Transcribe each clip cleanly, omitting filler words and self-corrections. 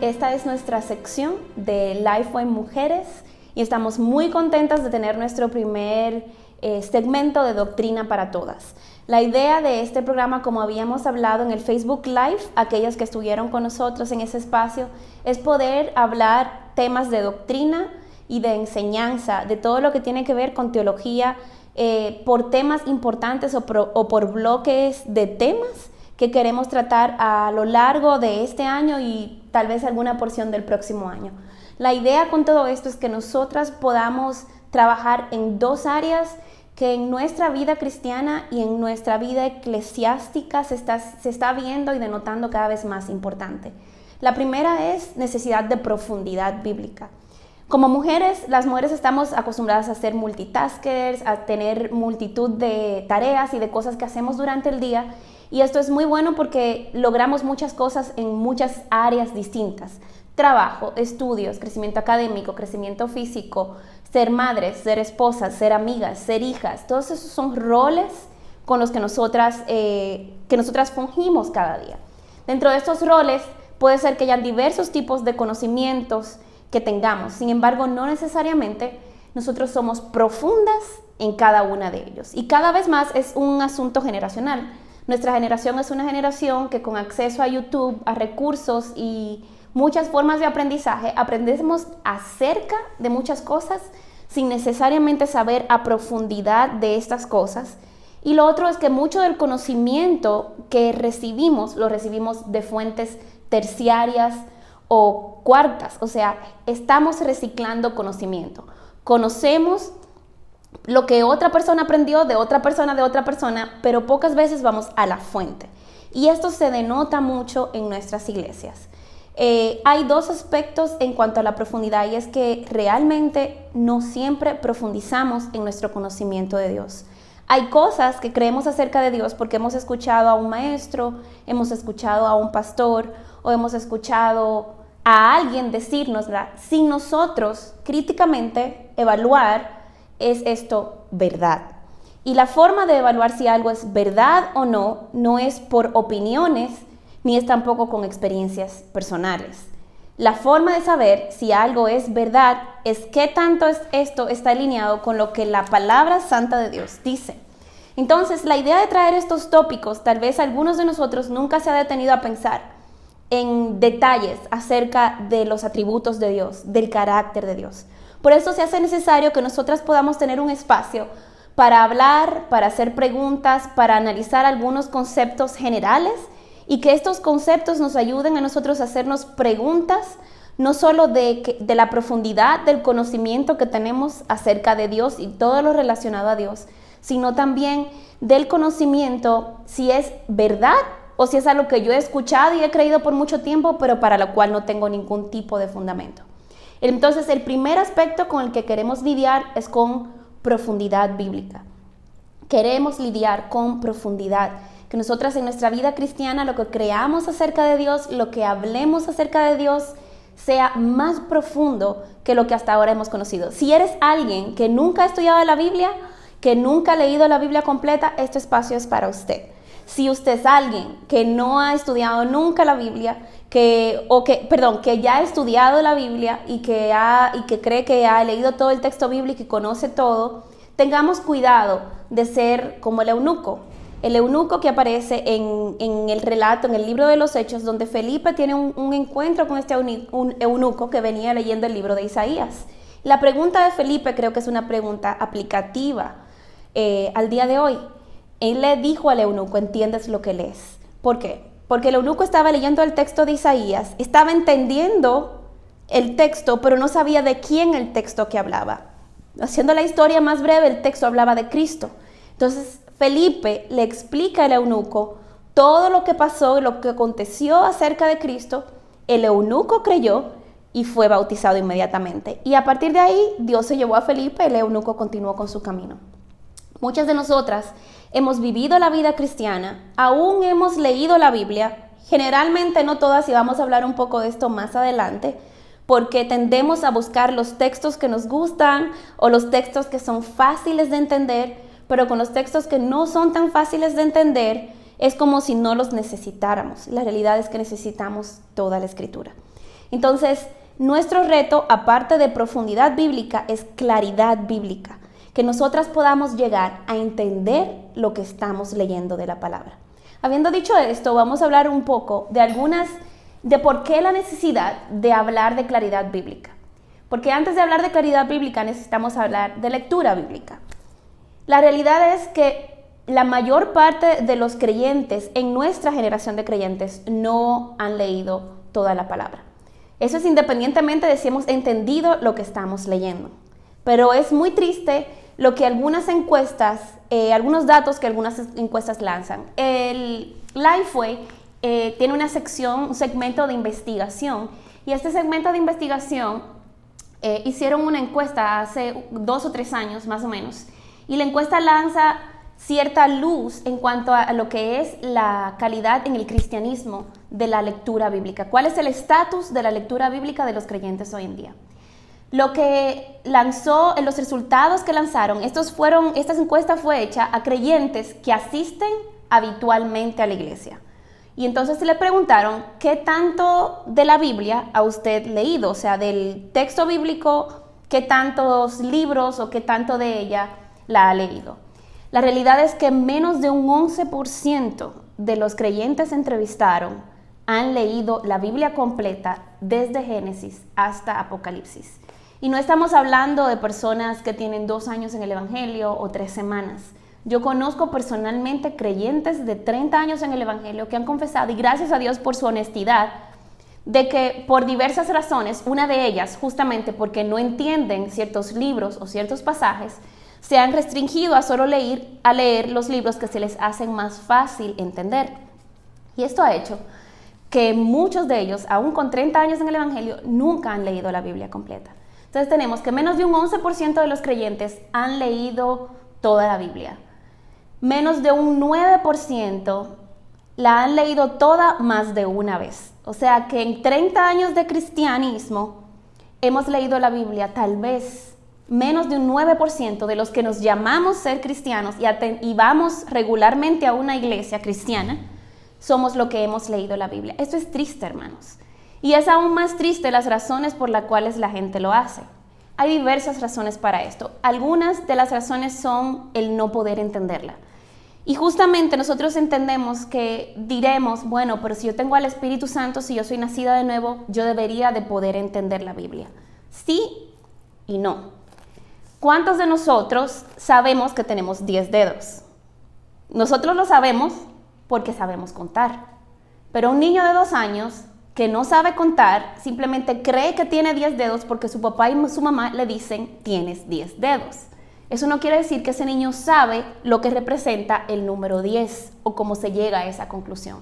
esta es nuestra sección de Lifeway Mujeres y estamos muy contentas de tener nuestro primer segmento de Doctrina para Todas. La idea de este programa, como habíamos hablado en el Facebook Live, aquellas que estuvieron con nosotros en ese espacio, es poder hablar temas de doctrina y de enseñanza, de todo lo que tiene que ver con teología, por temas importantes o por bloques de temas que queremos tratar a lo largo de este año y tal vez alguna porción del próximo año. La idea con todo esto es que nosotras podamos trabajar en dos áreas que en nuestra vida cristiana y en nuestra vida eclesiástica se está viendo y denotando cada vez más importante. La primera es necesidad de profundidad bíblica. Como mujeres, las mujeres estamos acostumbradas a ser multitaskers, a tener multitud de tareas y de cosas que hacemos durante el día, y esto es muy bueno porque logramos muchas cosas en muchas áreas distintas. Trabajo, estudios, crecimiento académico, crecimiento físico, ser madres, ser esposas, ser amigas, ser hijas. Todos esos son roles con los que nosotras fungimos cada día. Dentro de estos roles puede ser que hayan diversos tipos de conocimientos que tengamos. Sin embargo, no necesariamente nosotros somos profundas en cada una de ellos. Y cada vez más es un asunto generacional. Nuestra generación es una generación que con acceso a YouTube, a recursos y muchas formas de aprendizaje, aprendemos acerca de muchas cosas sin necesariamente saber a profundidad de estas cosas. Y lo otro es que mucho del conocimiento que recibimos, lo recibimos de fuentes terciarias o cuartas. O sea, estamos reciclando conocimiento. Conocemos lo que otra persona aprendió de otra persona, pero pocas veces vamos a la fuente. Y esto se denota mucho en nuestras iglesias. Hay dos aspectos en cuanto a la profundidad, y es que realmente no siempre profundizamos en nuestro conocimiento de Dios. Hay cosas que creemos acerca de Dios porque hemos escuchado a un maestro, hemos escuchado a un pastor o hemos escuchado a alguien decírnosla sin nosotros críticamente evaluar, ¿es esto verdad? Y la forma de evaluar si algo es verdad o no, no es por opiniones, ni es tampoco con experiencias personales. La forma de saber si algo es verdad es qué tanto esto está alineado con lo que la palabra santa de Dios dice. Entonces, la idea de traer estos tópicos, tal vez algunos de nosotros nunca se ha detenido a pensar en detalles acerca de los atributos de Dios, del carácter de Dios. Por eso se hace necesario que nosotras podamos tener un espacio para hablar, para hacer preguntas, para analizar algunos conceptos generales y que estos conceptos nos ayuden a nosotros a hacernos preguntas, no solo de la profundidad del conocimiento que tenemos acerca de Dios y todo lo relacionado a Dios, sino también del conocimiento si es verdad o si es algo que yo he escuchado y he creído por mucho tiempo, pero para lo cual no tengo ningún tipo de fundamento. Entonces, el primer aspecto con el que queremos lidiar es con profundidad bíblica. Queremos lidiar con profundidad. Que nosotras en nuestra vida cristiana, lo que creamos acerca de Dios, lo que hablemos acerca de Dios, sea más profundo que lo que hasta ahora hemos conocido. Si eres alguien que nunca ha estudiado la Biblia, que nunca ha leído la Biblia completa, este espacio es para usted. Si usted es alguien que no ha estudiado nunca la Biblia, que ya ha estudiado la Biblia y que cree que ha leído todo el texto bíblico y conoce todo, tengamos cuidado de ser como el eunuco. El eunuco que aparece en el relato, en el libro de los Hechos, donde Felipe tiene un encuentro con este eunuco que venía leyendo el libro de Isaías. La pregunta de Felipe creo que es una pregunta aplicativa al día de hoy. Él le dijo al eunuco, ¿entiendes lo que lees? ¿Por qué? Porque el eunuco estaba leyendo el texto de Isaías, estaba entendiendo el texto, pero no sabía de quién el texto que hablaba. Haciendo la historia más breve, el texto hablaba de Cristo. Entonces, Felipe le explica al eunuco todo lo que pasó, lo que aconteció acerca de Cristo. El eunuco creyó y fue bautizado inmediatamente. Y a partir de ahí, Dios se llevó a Felipe y el eunuco continuó con su camino. Muchas de nosotras hemos vivido la vida cristiana, aún hemos leído la Biblia, generalmente no todas, y vamos a hablar un poco de esto más adelante, porque tendemos a buscar los textos que nos gustan o los textos que son fáciles de entender, pero con los textos que no son tan fáciles de entender, es como si no los necesitáramos. La realidad es que necesitamos toda la Escritura. Entonces, nuestro reto, aparte de profundidad bíblica, es claridad bíblica, que nosotras podamos llegar a entender lo que estamos leyendo de la palabra. Habiendo dicho esto, vamos a hablar un poco de por qué la necesidad de hablar de claridad bíblica. Porque antes de hablar de claridad bíblica necesitamos hablar de lectura bíblica. La realidad es que la mayor parte de los creyentes en nuestra generación de creyentes no han leído toda la palabra. Eso es independientemente de si hemos entendido lo que estamos leyendo. Pero es muy triste lo que algunas encuestas, algunos datos que algunas encuestas lanzan. El Lifeway tiene una sección, un segmento de investigación, y este segmento de investigación hicieron una encuesta hace 2 o 3 años más o menos, y la encuesta lanza cierta luz en cuanto a lo que es la calidad en el cristianismo de la lectura bíblica. ¿Cuál es el estatus de la lectura bíblica de los creyentes hoy en día? Lo que lanzó, en los resultados que lanzaron, esta encuesta fue hecha a creyentes que asisten habitualmente a la iglesia. Y entonces le preguntaron, ¿qué tanto de la Biblia ha usted leído? O sea, del texto bíblico, ¿qué tantos libros o qué tanto de ella la ha leído? La realidad es que menos de un 11% de los creyentes entrevistaron han leído la Biblia completa desde Génesis hasta Apocalipsis. Y no estamos hablando de personas que tienen 2 años en el Evangelio o 3 semanas. Yo conozco personalmente creyentes de 30 años en el Evangelio que han confesado, y gracias a Dios por su honestidad, de que por diversas razones, una de ellas justamente porque no entienden ciertos libros o ciertos pasajes, se han restringido a solo leer los libros que se les hacen más fácil entender. Y esto ha hecho que muchos de ellos, aún con 30 años en el Evangelio, nunca han leído la Biblia completa. Entonces tenemos que menos de un 11% de los creyentes han leído toda la Biblia. Menos de un 9% la han leído toda más de una vez. O sea que en 30 años de cristianismo hemos leído la Biblia tal vez menos de un 9% de los que nos llamamos ser cristianos y vamos regularmente a una iglesia cristiana, somos lo que hemos leído la Biblia. Esto es triste, hermanos. Y es aún más triste las razones por las cuales la gente lo hace. Hay diversas razones para esto. Algunas de las razones son el no poder entenderla. Y justamente nosotros entendemos que diremos, bueno, pero si yo tengo al Espíritu Santo, si yo soy nacida de nuevo, yo debería de poder entender la Biblia. Sí y no. ¿Cuántos de nosotros sabemos que tenemos 10 dedos? Nosotros lo sabemos porque sabemos contar. Pero un niño de 2 años que no sabe contar simplemente cree que tiene 10 dedos porque su papá y su mamá le dicen, tienes 10 dedos. Eso no quiere decir que ese niño sabe lo que representa el número 10 o cómo se llega a esa conclusión.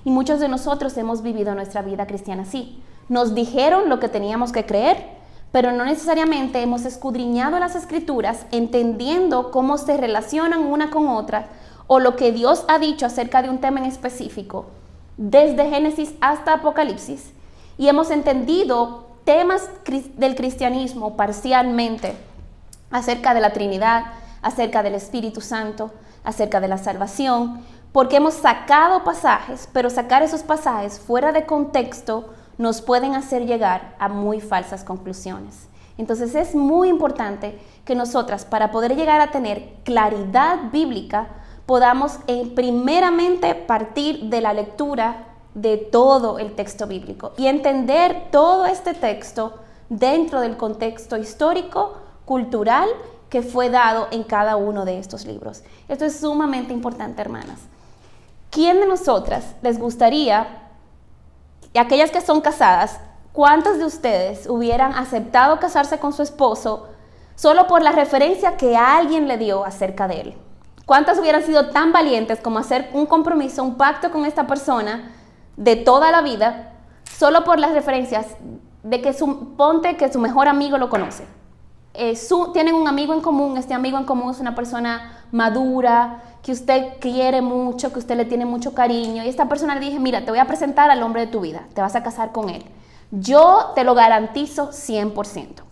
Y muchos de nosotros hemos vivido nuestra vida cristiana así. Nos dijeron lo que teníamos que creer, pero no necesariamente hemos escudriñado las Escrituras entendiendo cómo se relacionan una con otra o lo que Dios ha dicho acerca de un tema en específico, desde Génesis hasta Apocalipsis, y hemos entendido temas del cristianismo parcialmente acerca de la Trinidad, acerca del Espíritu Santo, acerca de la salvación, porque hemos sacado pasajes, pero sacar esos pasajes fuera de contexto nos pueden hacer llegar a muy falsas conclusiones. Entonces es muy importante que nosotras, para poder llegar a tener claridad bíblica, podamos primeramente partir de la lectura de todo el texto bíblico y entender todo este texto dentro del contexto histórico, cultural, que fue dado en cada uno de estos libros. Esto es sumamente importante, hermanas. ¿Quién de nosotras les gustaría, y aquellas que son casadas, cuántas de ustedes hubieran aceptado casarse con su esposo solo por la referencia que alguien le dio acerca de él? ¿Cuántas hubieran sido tan valientes como hacer un compromiso, un pacto con esta persona de toda la vida, solo por las referencias de que ponte que su mejor amigo lo conoce? Tienen un amigo en común, este amigo en común es una persona madura, que usted quiere mucho, que usted le tiene mucho cariño, y esta persona le dije, mira, te voy a presentar al hombre de tu vida, te vas a casar con él. Yo te lo garantizo 100%.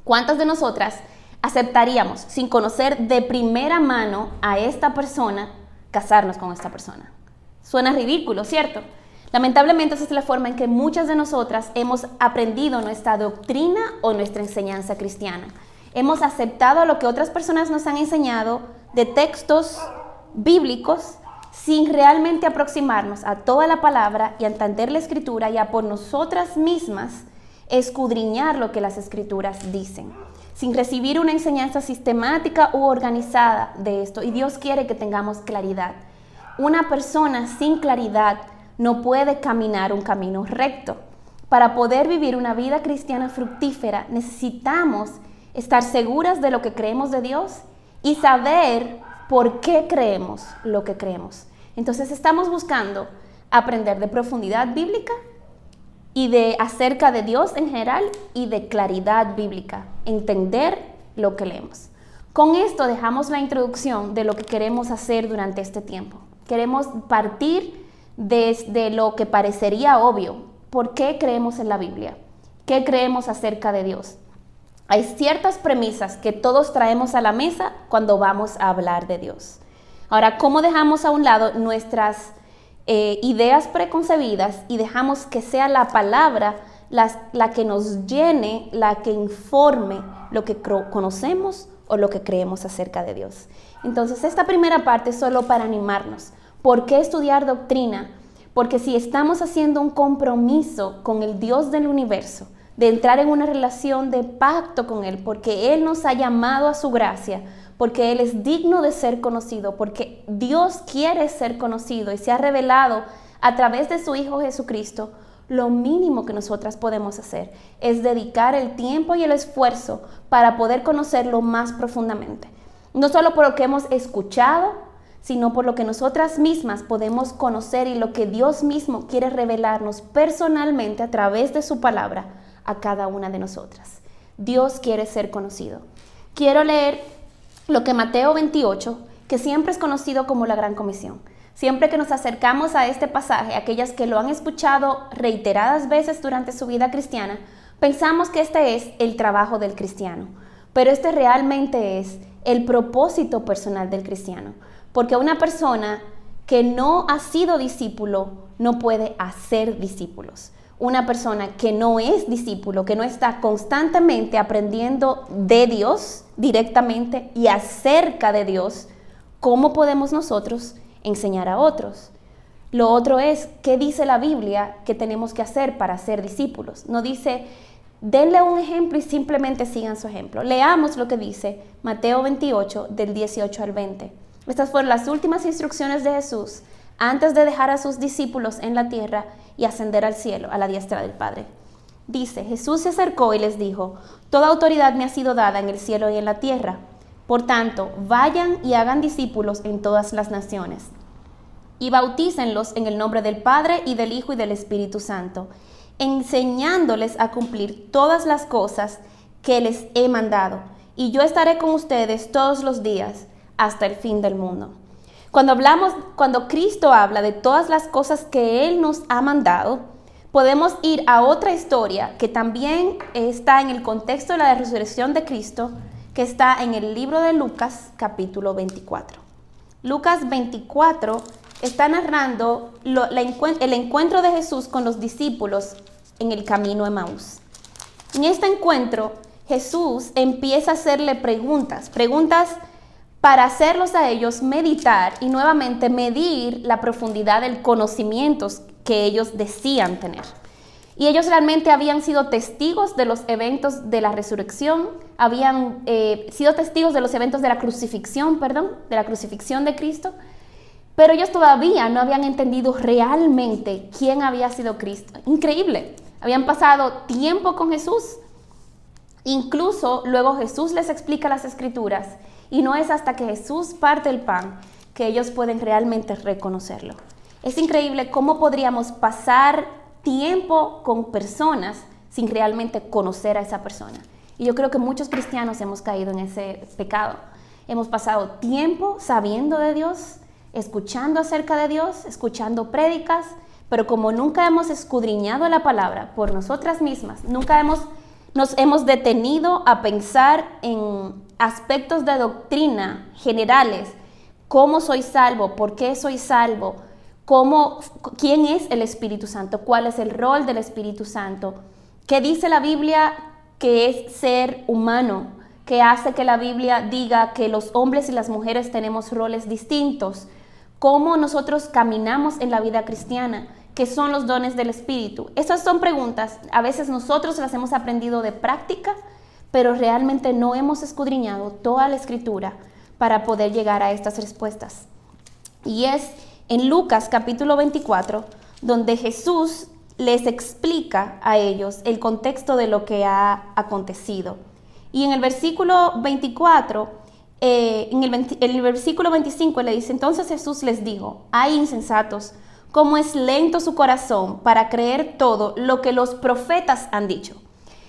¿Cuántas de nosotras aceptaríamos, sin conocer de primera mano a esta persona, casarnos con esta persona? Suena ridículo, ¿cierto? Lamentablemente esa es la forma en que muchas de nosotras hemos aprendido nuestra doctrina o nuestra enseñanza cristiana. Hemos aceptado lo que otras personas nos han enseñado de textos bíblicos sin realmente aproximarnos a toda la palabra y a entender la escritura y a por nosotras mismas escudriñar lo que las escrituras dicen, sin recibir una enseñanza sistemática u organizada de esto. Y Dios quiere que tengamos claridad. Una persona sin claridad no puede caminar un camino recto. Para poder vivir una vida cristiana fructífera, necesitamos estar seguras de lo que creemos de Dios y saber por qué creemos lo que creemos. Entonces estamos buscando aprender de profundidad bíblica y de acerca de Dios en general y de claridad bíblica, entender lo que leemos. Con esto dejamos la introducción de lo que queremos hacer durante este tiempo. Queremos partir desde lo que parecería obvio. ¿Por qué creemos en la Biblia? ¿Qué creemos acerca de Dios? Hay ciertas premisas que todos traemos a la mesa cuando vamos a hablar de Dios. Ahora, ¿cómo dejamos a un lado nuestras ideas preconcebidas y dejamos que sea la palabra la que nos llene, la que informe lo que conocemos o lo que creemos acerca de Dios? Entonces, esta primera parte es solo para animarnos. ¿Por qué estudiar doctrina? Porque si estamos haciendo un compromiso con el Dios del universo, de entrar en una relación de pacto con Él, porque Él nos ha llamado a su gracia, porque Él es digno de ser conocido, porque Dios quiere ser conocido y se ha revelado a través de su Hijo Jesucristo, lo mínimo que nosotras podemos hacer es dedicar el tiempo y el esfuerzo para poder conocerlo más profundamente. No solo por lo que hemos escuchado, sino por lo que nosotras mismas podemos conocer y lo que Dios mismo quiere revelarnos personalmente a través de su palabra a cada una de nosotras. Dios quiere ser conocido. Quiero leer lo que Mateo 28, que siempre es conocido como la Gran Comisión. Siempre que nos acercamos a este pasaje, aquellas que lo han escuchado reiteradas veces durante su vida cristiana, pensamos que este es el trabajo del cristiano, pero este realmente es el propósito personal del cristiano. Porque una persona que no ha sido discípulo no puede hacer discípulos. Una persona que no es discípulo, que no está constantemente aprendiendo de Dios directamente y acerca de Dios, ¿cómo podemos nosotros enseñar a otros? Lo otro es, ¿qué dice la Biblia que tenemos que hacer para ser discípulos? No dice, denle un ejemplo y simplemente sigan su ejemplo. Leamos lo que dice Mateo 28, del 18 al 20. Estas fueron las últimas instrucciones de Jesús antes de dejar a sus discípulos en la tierra y ascender al cielo, a la diestra del Padre. Dice, Jesús se acercó y les dijo, toda autoridad me ha sido dada en el cielo y en la tierra. Por tanto, vayan y hagan discípulos en todas las naciones y bautícenlos en el nombre del Padre y del Hijo y del Espíritu Santo, enseñándoles a cumplir todas las cosas que les he mandado. Y yo estaré con ustedes todos los días hasta el fin del mundo. Cuando Cristo habla de todas las cosas que Él nos ha mandado, podemos ir a otra historia que también está en el contexto de la resurrección de Cristo, que está en el libro de Lucas, capítulo 24. Lucas 24 está narrando el encuentro de Jesús con los discípulos en el camino a Emaús. En este encuentro, Jesús empieza a hacerle preguntas para hacerlos a ellos meditar y nuevamente medir la profundidad del conocimiento que ellos decían tener. Y ellos realmente habían sido testigos de los eventos de la resurrección, habían sido testigos de los eventos de la crucifixión, de la crucifixión de Cristo, pero ellos todavía no habían entendido realmente quién había sido Cristo. Increíble, habían pasado tiempo con Jesús, incluso luego Jesús les explica las Escrituras, y no es hasta que Jesús parte el pan que ellos pueden realmente reconocerlo. Es increíble cómo podríamos pasar tiempo con personas sin realmente conocer a esa persona. Y yo creo que muchos cristianos hemos caído en ese pecado. Hemos pasado tiempo sabiendo de Dios, escuchando acerca de Dios, escuchando prédicas, pero como nunca hemos escudriñado la palabra por nosotras mismas, nunca nos hemos detenido a pensar en aspectos de doctrina generales, cómo soy salvo, por qué soy salvo, quién es el Espíritu Santo, cuál es el rol del Espíritu Santo, qué dice la Biblia que es ser humano, que hace que la Biblia diga que los hombres y las mujeres tenemos roles distintos, cómo nosotros caminamos en la vida cristiana, qué son los dones del Espíritu. Esas son preguntas, a veces nosotros las hemos aprendido de práctica, pero realmente no hemos escudriñado toda la Escritura para poder llegar a estas respuestas. Y es en Lucas capítulo 24, donde Jesús les explica a ellos el contexto de lo que ha acontecido. Y en el versículo 24, en el versículo 25 le dice, entonces Jesús les dijo, ay insensatos, cómo es lento su corazón para creer todo lo que los profetas han dicho.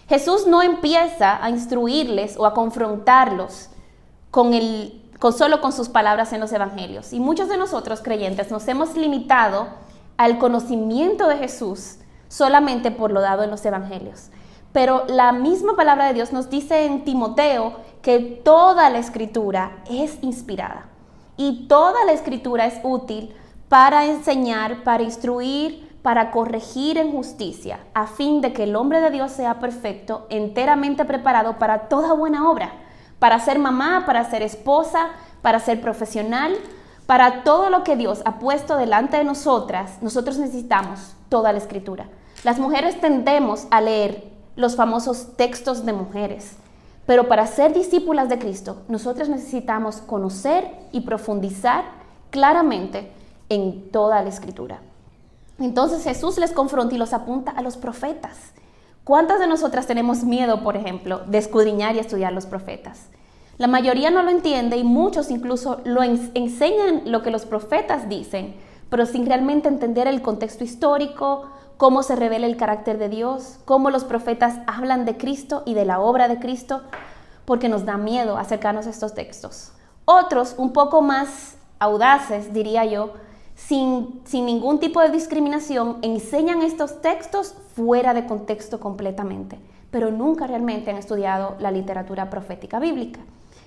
Jesús no empieza a instruirles o a confrontarlos solo con sus palabras en los evangelios. Y muchos de nosotros creyentes nos hemos limitado al conocimiento de Jesús solamente por lo dado en los evangelios. Pero la misma palabra de Dios nos dice en Timoteo que toda la Escritura es inspirada y toda la Escritura es útil para enseñar, para instruir, para corregir en justicia, a fin de que el hombre de Dios sea perfecto, enteramente preparado para toda buena obra, para ser mamá, para ser esposa, para ser profesional, para todo lo que Dios ha puesto delante de nosotras. Nosotros necesitamos toda la Escritura. Las mujeres tendemos a leer los famosos textos de mujeres, pero para ser discípulas de Cristo, nosotros necesitamos conocer y profundizar claramente en toda la Escritura. Entonces Jesús les confronta y los apunta a los profetas. ¿Cuántas de nosotras tenemos miedo, por ejemplo, de escudriñar y estudiar los profetas? La mayoría no lo entiende y muchos incluso enseñan lo que los profetas dicen, pero sin realmente entender el contexto histórico, cómo se revela el carácter de Dios, cómo los profetas hablan de Cristo y de la obra de Cristo, porque nos da miedo acercarnos a estos textos. Otros, un poco más audaces, diría yo, sin ningún tipo de discriminación, enseñan estos textos fuera de contexto completamente, pero nunca realmente han estudiado la literatura profética bíblica.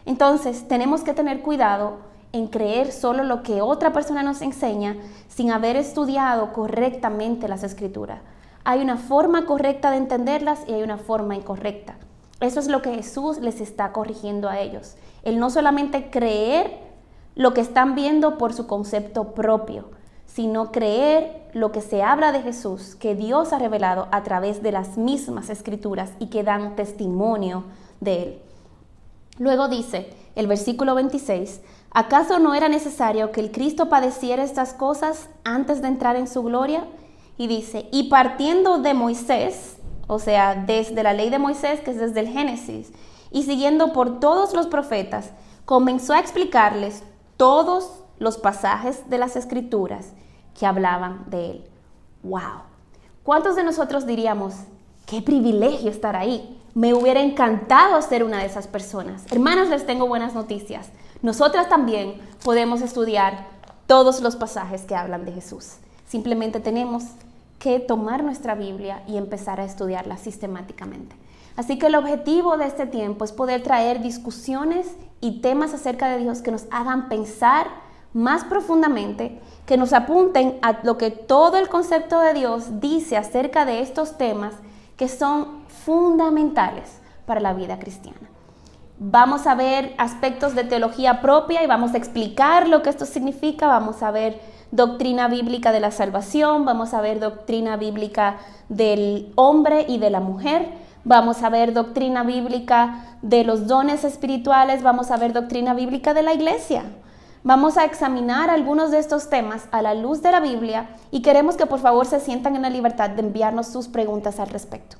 Entonces, tenemos que tener cuidado en creer solo lo que otra persona nos enseña sin haber estudiado correctamente las Escrituras. Hay una forma correcta de entenderlas y hay una forma incorrecta. Eso es lo que Jesús les está corrigiendo a ellos. El no solamente creer lo que están viendo por su concepto propio, sino creer lo que se habla de Jesús, que Dios ha revelado a través de las mismas Escrituras y que dan testimonio de Él. Luego dice el versículo 26, ¿acaso no era necesario que el Cristo padeciera estas cosas antes de entrar en su gloria? Y dice, y partiendo de Moisés, o sea, desde la ley de Moisés, que es desde el Génesis, y siguiendo por todos los profetas, comenzó a explicarles todos los pasajes de las Escrituras que hablaban de Él. ¡Wow! ¿Cuántos de nosotros diríamos, qué privilegio estar ahí? Me hubiera encantado ser una de esas personas. Hermanas, les tengo buenas noticias. Nosotras también podemos estudiar todos los pasajes que hablan de Jesús. Simplemente tenemos que tomar nuestra Biblia y empezar a estudiarla sistemáticamente. Así que el objetivo de este tiempo es poder traer discusiones y temas acerca de Dios que nos hagan pensar más profundamente, que nos apunten a lo que todo el concepto de Dios dice acerca de estos temas que son fundamentales para la vida cristiana. Vamos a ver aspectos de teología propia y vamos a explicar lo que esto significa. Vamos a ver doctrina bíblica de la salvación, vamos a ver doctrina bíblica del hombre y de la mujer, vamos a ver doctrina bíblica de los dones espirituales, vamos a ver doctrina bíblica de la iglesia. Vamos a examinar algunos de estos temas a la luz de la Biblia y queremos que por favor se sientan en la libertad de enviarnos sus preguntas al respecto.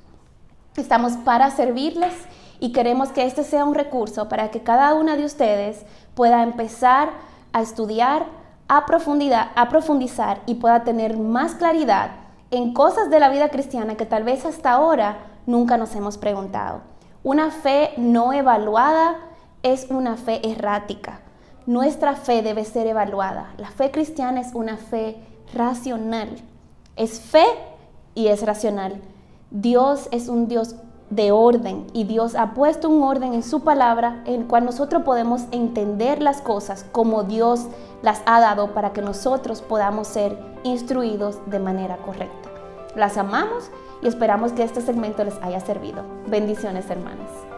Estamos para servirles y queremos que este sea un recurso para que cada una de ustedes pueda empezar a estudiar a profundizar y pueda tener más claridad en cosas de la vida cristiana que tal vez hasta ahora nunca nos hemos preguntado. Una fe no evaluada es una fe errática. Nuestra fe debe ser evaluada. La fe cristiana es una fe racional. Es fe y es racional. Dios es un Dios de orden, y Dios ha puesto un orden en su palabra en el cual nosotros podemos entender las cosas como Dios las ha dado para que nosotros podamos ser instruidos de manera correcta. Las amamos y esperamos que este segmento les haya servido. Bendiciones, hermanos.